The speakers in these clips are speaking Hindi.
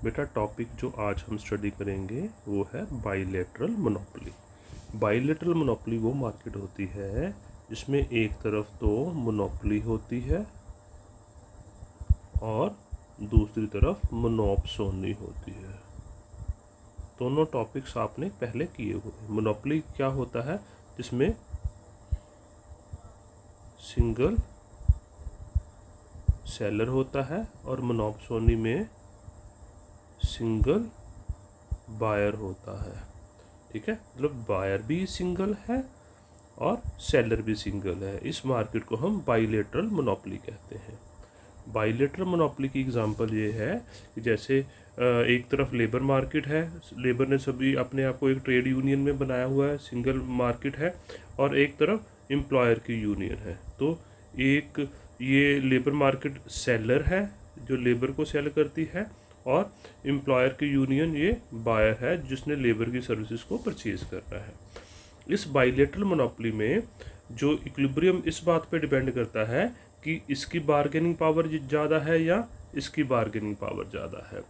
बेटा टॉपिक जो आज हम स्टडी करेंगे वो है बाइलेटरल मोनोपोली। बाइलेटरल मोनोपोली वो मार्केट होती है जिसमें एक तरफ तो मोनोपोली होती है और दूसरी तरफ मोनोपसोनी होती है। दोनों टॉपिक्स आपने पहले किए हुए। मोनोपोली क्या होता है? जिसमें सिंगल सेलर होता है और मोनोपसोनी में सिंगल बायर होता है। ठीक है, मतलब बायर भी सिंगल है और सेलर भी सिंगल है। इस मार्केट को हम बाइलेटरल मोनोपोली कहते हैं। बाइलेटरल मोनोपोली की एग्जांपल ये है कि जैसे एक तरफ लेबर मार्केट है, लेबर ने सभी अपने आप को एक ट्रेड यूनियन में बनाया हुआ है, सिंगल मार्केट है, और एक तरफ एम्प्लॉयर की यूनियन है। तो एक ये लेबर मार्केट सेलर है जो लेबर को सेल करती है, और एम्प्लॉयर की यूनियन ये बायर है जिसने लेबर की सर्विसेज को परचेज करना है। इस बाइलेटरल मोनोपोली में जो इक्विलिब्रियम इस बात पे डिपेंड करता है कि इसकी बार्गेनिंग पावर ज़्यादा है या इसकी बार्गेनिंग पावर ज़्यादा है,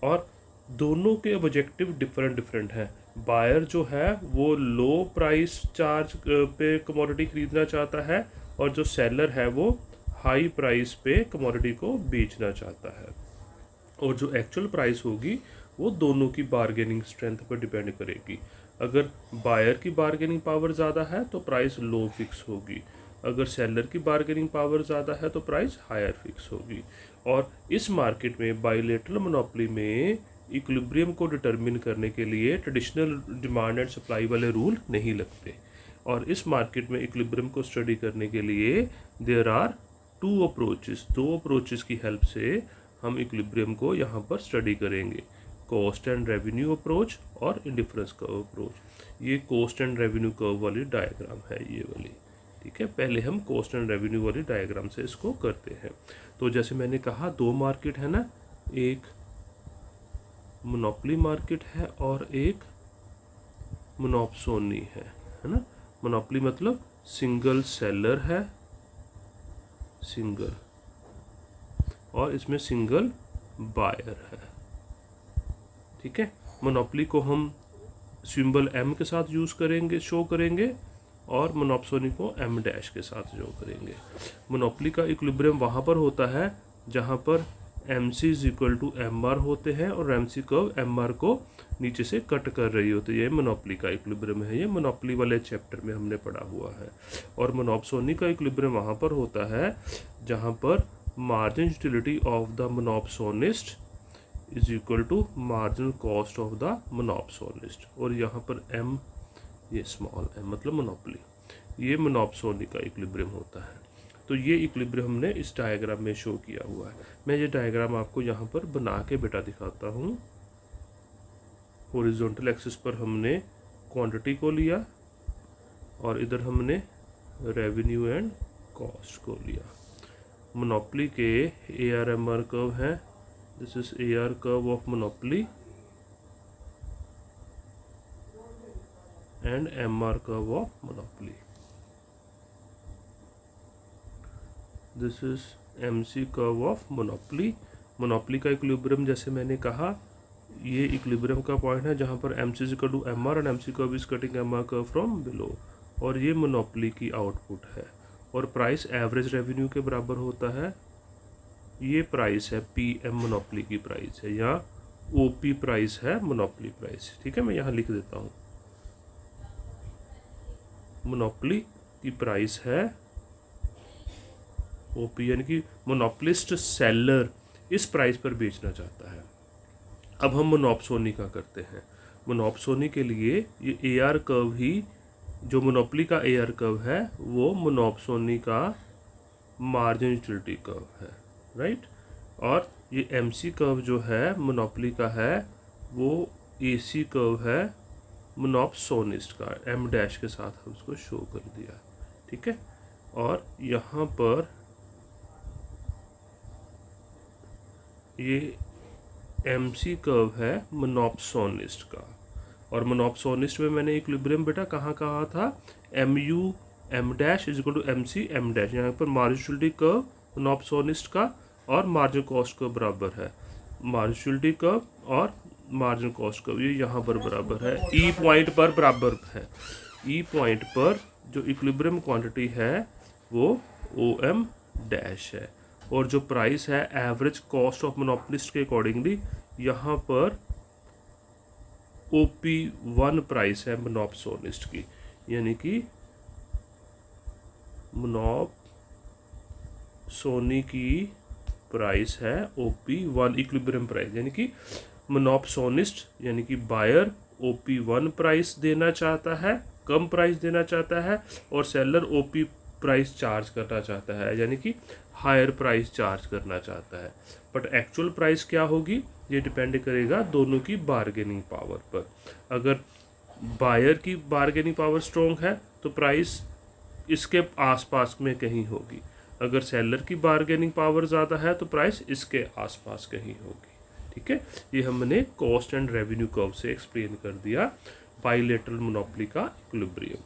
और दोनों के ऑब्जेक्टिव डिफरेंट हैं। बायर जो है वो लो प्राइस चार्ज पे कमोडिटी खरीदना चाहता है, और जो सेलर है वो हाई प्राइस पे कमोडिटी को बेचना चाहता है, और जो एक्चुअल प्राइस होगी वो दोनों की बार्गेनिंग स्ट्रेंथ पर डिपेंड करेगी। अगर बायर की बार्गेनिंग पावर ज़्यादा है तो प्राइस लो फिक्स होगी, अगर सेलर की बार्गेनिंग पावर ज़्यादा है तो प्राइस हायर फिक्स होगी। और इस मार्केट में बाइलेटरल मोनोपोली में इक्विलिब्रियम को डिटरमिन करने के लिए ट्रेडिशनल डिमांड एंड सप्लाई वाले रूल नहीं लगते, और इस मार्केट में इक्विलिब्रियम को स्टडी करने के लिए देयर आर दो अप्रोचेस की हेल्प से हम इक्विलिब्रियम को यहाँ पर स्टडी करेंगे। कॉस्ट एंड रेवेन्यू अप्रोच और इंडिफरेंस कर्व अप्रोच। ये कॉस्ट एंड रेवेन्यू कर्व वाली डायग्राम है, ये वाली। ठीक है, पहले हम कॉस्ट एंड रेवेन्यू वाली डायग्राम से इसको करते हैं। तो जैसे मैंने कहा दो मार्केट है ना, एक मोनोपोली मार्केट है और एक मोनोपसोनी है ना। मोनोपोली मतलब सिंगल सेलर है, सिंगल, और इसमें सिंगल बायर है। ठीक है, मोनोपोली को हम सिंबल M के साथ यूज़ करेंगे, शो करेंगे, और मोनोपसोनी को M' के साथ शो करेंगे। मोनोपोली का इक्विलिब्रियम वहाँ पर होता है जहाँ पर MC = MR होते हैं और MC कर्व MR को नीचे से कट कर रही होती है। ये मोनोपोली का इक्विलिब्रियम है, ये मोनोपोली वाले चैप्टर में हमने पढ़ा हुआ है। और मोनोपसोनी का इक्विलिब्रियम वहाँ पर होता है जहाँ पर margin utility of the monopsonist = marginal cost of the monopsonist, और यहाँ पर M, ये स्मॉल m मतलब मोनोपोली, ये मोनोपसोनी का इक्विलिब्रियम होता है। तो ये इक्विलिब्रियम हमने इस डायग्राम में शो किया हुआ है। मैं ये डायग्राम आपको यहाँ पर बना के बेटा दिखाता हूँ। हॉरिजॉन्टल एक्सिस पर हमने क्वांटिटी को लिया और इधर हमने रेवेन्यू एंड कॉस्ट को लिया। मोनोपोली के AR/MR कर्व है, this is AR curve of monopoly and MR curve of monopoly. This is MC curve of monopoly. Monopoly का इक्विलिब्रियम जैसे मैंने कहा, ये इक्विलिब्रियम का पॉइंट है जहाँ पर MC = MR और MC curve is cutting MR curve from below, और ये मोनोपोली की आउटपुट है, और प्राइस एवरेज रेवेन्यू के बराबर होता है। ये प्राइस है PM, मोनोपोली की प्राइस है, या OP प्राइस है, मोनोपोली प्राइस। ठीक है, मैं यहाँ लिख देता हूँ, मोनोपोली की प्राइस है OP, यानी कि मोनोपोलिस्ट सेलर इस प्राइस पर बेचना चाहता है। अब हम मोनोपसोनी का करते हैं। मोनोपसोनी के लिए ये AR कर्व ही, जो मोनोपोली का AR कर्व है वो मोनोपसोनी का मार्जिन यूटिलिटी कर्व है, राइट। और ये MC कर्व जो है मोनोपोली का है वो AC कर्व है मोनोपसोनिस्ट का, M' के साथ हम उसको शो कर दिया। ठीक है, और यहाँ पर ये MC कर्व है मोनोपसोनिस्ट का, और मोनोपसोनिस्ट में मैंने इक्विलिब्रियम बेटा कहाँ कहा था, MU M' = MC M'। यहाँ पर मार्जिन यूटिलिटी कर्व मोनोपसोनिस्ट का और मार्जिन कॉस्ट का बराबर है। मार्जिनलिटी कर्व और मार्जिन कॉस्ट कर्व, ये यहाँ पर बराबर है, ई पॉइंट पर बराबर है। ई पॉइंट पर जो इक्विलिब्रियम क्वांटिटी है वो ओ एम डैश है, और जो प्राइस है एवरेज कॉस्ट ऑफ मोनोपोलिस्ट के अकॉर्डिंगली यहाँ पर OP1 प्राइस है मोनोपसोनिस्ट की, यानी कि मोनोपसोनी की प्राइस है OP1 इक्विलिब्रियम प्राइस, यानी कि मोनोपसोनिस्ट यानी कि बायर OP1 प्राइस देना चाहता है, कम प्राइस देना चाहता है, और सेलर OP प्राइस चार्ज करना चाहता है, यानी कि हायर प्राइस चार्ज करना चाहता है। बट एक्चुअल प्राइस क्या होगी ये डिपेंड करेगा दोनों की बार्गेनिंग पावर पर। अगर बायर की बार्गेनिंग पावर स्ट्रॉन्ग है तो प्राइस इसके आसपास में कहीं होगी, अगर सेलर की बार्गेनिंग पावर ज़्यादा है तो प्राइस इसके आसपास कहीं होगी। ठीक है, ये हमने कॉस्ट एंड रेवेन्यू कर्व से एक्सप्लेन कर दिया बाइलेटरल मोनोपोली का इक्विलिब्रियम।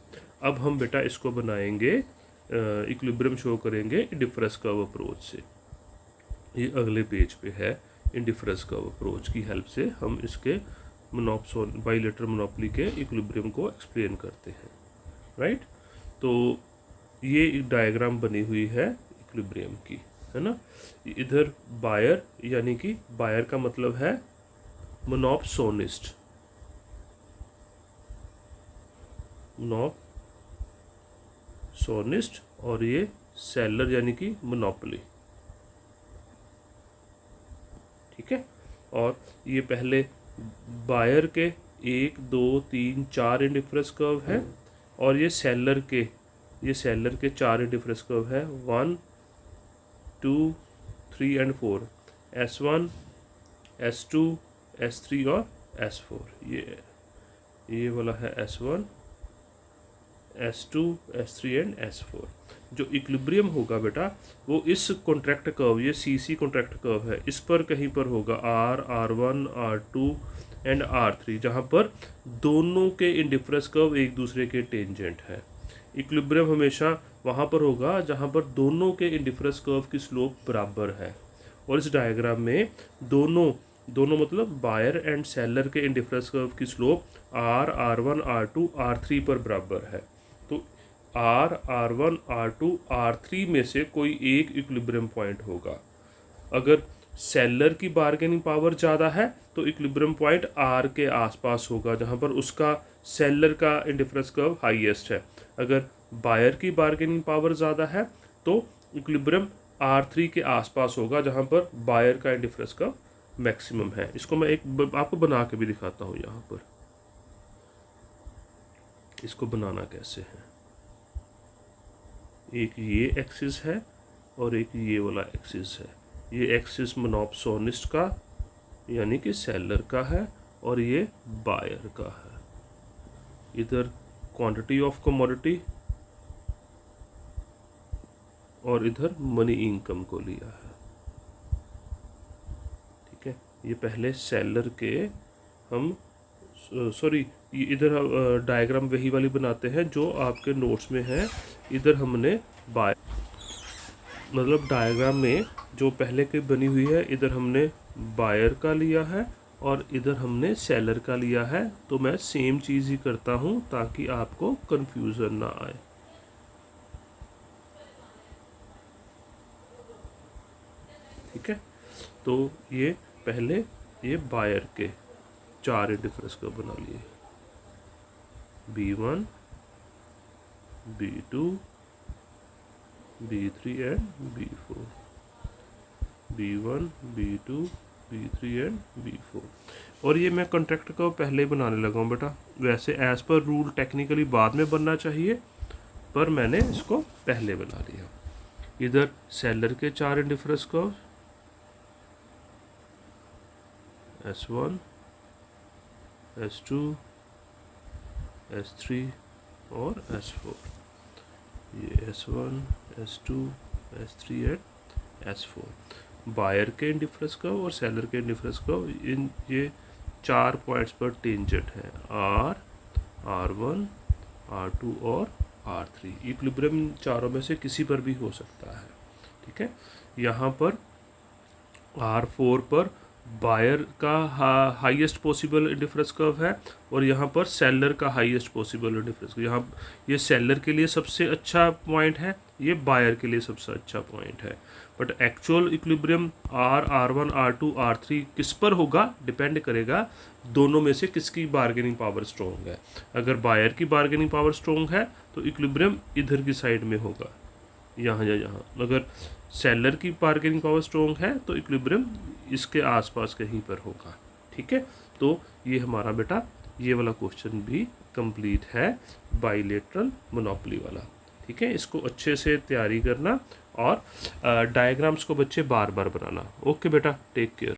अब हम बेटा इसको बनाएंगे, इक्विलिब्रियम शो करेंगे इंडिफरेंस कर्व अप्रोच से। ये अगले पेज पे है, इंडिफरेंस कर्व अप्रोच की हेल्प से हम इसके बाइलेटरल मोनोपोली के इक्विलिब्रियम को एक्सप्लेन करते हैं। राइट, तो ये एक डायग्राम बनी हुई है इक्विलिब्रियम की, है ना। इधर बायर यानी कि बायर का मतलब है मोनोपसोनिस्ट, मोनोपसोनिस्ट, और ये सेलर यानी कि मोनोपोली। ठीक है, और ये पहले बायर के 1 2 3 4 इंडिफरेंस कर्व है, और ये सेलर के 4 इंडिफरेंस कर्व है, 1 2 3 एंड 4, S1 S2 S3 और S4। ये वाला है S1 S2 S3 and S4। जो इक्विलिब्रियम होगा बेटा वो इस कॉन्ट्रैक्ट कर्व, ये CC कॉन्ट्रैक्ट कर्व है, इस पर कहीं पर होगा, R R1 R2 and R3, जहाँ पर दोनों के इंडिफरेंस कर्व एक दूसरे के टेंजेंट है। इक्विलिब्रियम हमेशा वहाँ पर होगा जहाँ पर दोनों के इंडिफरेंस कर्व की स्लोप बराबर है, और इस डायग्राम में दोनों मतलब बायर एंड सेलर के इंडिफरेंस कर्व की slope R R1 R2 R3 पर बराबर है। तो R R1 R2 R3 में से कोई एक इक्विलिब्रियम पॉइंट होगा। अगर सेलर की बार्गेनिंग पावर ज़्यादा है तो इक्विलिब्रियम पॉइंट R के आसपास होगा, जहाँ पर उसका सेलर का इंडिफरेंस कर्व हाईएस्ट है। अगर बायर की बार्गेनिंग पावर ज़्यादा है तो इक्विलिब्रियम R3 के आसपास होगा, जहाँ पर बायर का इंडिफरेंस कर्व मैक्सिमम है। इसको मैं आपको बना के भी दिखाता हूँ, यहाँ पर इसको बनाना कैसे है। एक ये एक्सिस है और एक ये वाला एक्सिस है। ये एक्सिस मोनोपसोनिस्ट का यानी कि सेलर का है, और ये बायर का है। इधर क्वांटिटी ऑफ कमोडिटी और इधर मनी इनकम को लिया है। ठीक है, ये पहले सेलर के हम इधर डायग्राम वही वाली बनाते हैं जो आपके नोट्स में है। इधर हमने मतलब डायग्राम में जो पहले की बनी हुई है, इधर हमने बायर का लिया है और इधर हमने सेलर का लिया है। तो मैं सेम चीज़ ही करता हूँ ताकि आपको कंफ्यूजन ना आए। ठीक है, तो ये पहले ये बायर के 4 इंडिफरेंस कर्व बना लिए, B1 B2 B3 and B4, B1 B2 B3 and B4। और ये मैं कॉन्ट्रैक्ट कर्व पहले ही बनाने लगा हूँ बेटा। वैसे एज पर रूल टेक्निकली बाद में बनना चाहिए, पर मैंने इसको पहले बना लिया। इधर सेलर के 4 indifference curve, S1 S2 S3 और S4। ये S1 S2 S3 and S4 buyer के इंडिफरेंस कर्व और सेलर के इंडिफरेंस कर्व, इन ये 4 पॉइंट्स पर टेंजेंट है, R R1 R2 और R3। इक्विलिब्रियम चारों में से किसी पर भी हो सकता है। ठीक है, यहाँ पर R4 पर बायर का हाईएस्ट पॉसिबल इंडिफरेंस कर्व है और यहाँ पर सेलर का हाईएस्ट पॉसिबल इंडिफरेंस, यहाँ ये सेलर के लिए सबसे अच्छा पॉइंट है, ये बायर के लिए सबसे अच्छा पॉइंट है। But actual equilibrium R1 R2 R3 किस पर होगा, डिपेंड करेगा दोनों में से किसकी बार्गेनिंग पावर स्ट्रॉन्ग है। अगर बायर की बार्गेनिंग पावर स्ट्रॉन्ग है तो इक्विलिब्रियम इधर की साइड में होगा, यहाँ या यहाँ। अगर सेलर की बार्गेनिंग पावर स्ट्रॉन्ग है तो इक्विलिब्रियम इसके आसपास कहीं पर होगा। ठीक है, तो ये हमारा बेटा ये वाला क्वेश्चन भी कंप्लीट है, बाइलेटरल मोनोपोली वाला। ठीक है, इसको अच्छे से तैयारी करना और डायग्राम्स को बच्चे बार बार बनाना। ओके बेटा, टेक केयर।